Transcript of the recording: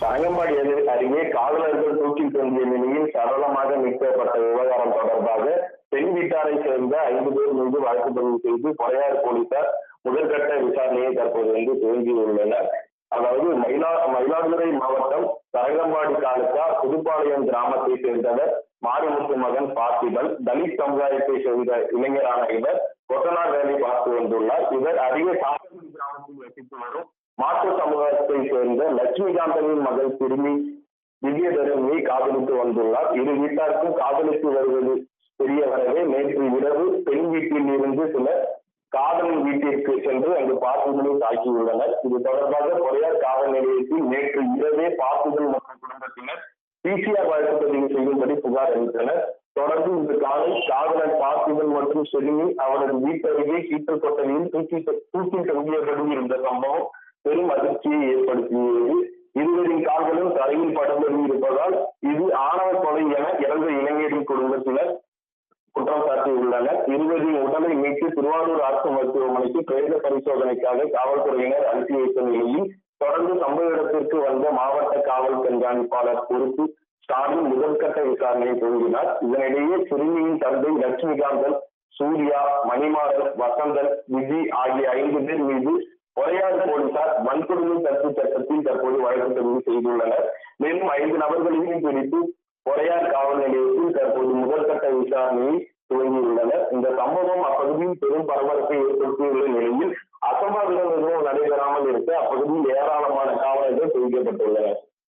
தரங்கம்பாடி அருகே காவலர்கள் தூக்கில் தொங்கிய நிலையில் சடலமாக மீட்கப்பட்ட விவகாரம் தொடர்பாக பெண் வீட்டாரை சேர்ந்த 5 பேர் மீது வழக்கு பதிவு செய்து பொறையாறு போலீசார் முதற்கட்ட விசாரணையை தற்போது துவங்கியுள்ளனர். அதாவது மயிலாடுதுறை மாவட்டம் தரங்கம்பாடி தாலுகா புதுப்பாளையம் கிராமத்தை சேர்ந்தவர் மாரிமுத்து மகன் பார்த்திபன். தலித் சமுதாயத்தை சேர்ந்த இளைஞரான இவர் கொத்தனார் வேலை பார்த்து வந்துள்ளார். இவர் அருகே சாத்தங்குடி கிராமத்தில் வசித்து வரும் மாற்று சமுதாயத்தை சேர்ந்த லட்சுமிகாந்தனின் மகள் சிறுமி திவ்யதர்ஷினியை காதலித்து வந்துள்ளார். இரு வீட்டாருக்கும் காதலித்து வருவது தெரிய வரவே நேற்று இரவு பெண் வீட்டில் இருந்து சிலர் காதலின் வீட்டிற்கு சென்று அங்கு பார்த்திபனை தாக்கியுள்ளனர். இது தொடர்பாக பொறையார் காவல் நிலையத்தில் நேற்று இரவே பார்த்திபன் மற்றும் குடும்பத்தினர் பிசிஆர் வழக்கு பதிவு செய்யும்படி புகார் அளித்தனர். தொடர்ந்து இன்று காலை காதலன் பார்த்திபன் மற்றும் சிறுமி அவரது வீட்டருகே கீற்றல் கொட்டகையில் தூக்கில் தொங்கியபடி இருந்த சம்பவம் பெரும் அதிர்ச்சியை ஏற்படுத்தியது. இருவரின் கால்களும் தரையில் படர்ந்து இருப்பதால் இது ஆணவ கொலை என இறந்த இளைஞரின் குடும்பத்தினர் குற்றம் சாட்டியுள்ளனர். இருவரின் உடலை மீட்டு திருவாரூர் அரசு மருத்துவமனைக்கு பிரேத பரிசோதனைக்காக காவல்துறையினர் அனுப்பி வைத்த நிலையில் தொடர்ந்து சம்பவ இடத்திற்கு வந்த மாவட்ட காவல் கண்காணிப்பாளர் பொறுப்பு ஸ்டாலின் முதற்கட்ட விசாரணையை துவங்கினார். இதனிடையே சிறுமியின் தந்தை லட்சுமிகாந்தன், சூர்யா, மணிமாறன், வசந்தன், விஜி ஆகிய 5 பேர் மீது பொறையாறு போலீசார் வன்கொடுமை தடுப்பு சட்டத்தில் தற்போது வழக்கு பதிவு செய்துள்ளனர். மேலும் 5 நபர்களையும் பிடித்து பொறையார் காவல் நிலையத்தில் தற்போது முதற்கட்ட விசாரணையை துவங்கியுள்ளனர். இந்த சம்பவம் அப்பகுதியில் பெரும் பரபரப்பை ஏற்படுத்தியுள்ள நிலையில் அசம்பாவிதம் எதுவும் நடைபெறாமல் இருக்க அப்பகுதியில் ஏராளமான காவலர்கள் குவிக்கப்பட்டுள்ளனர்.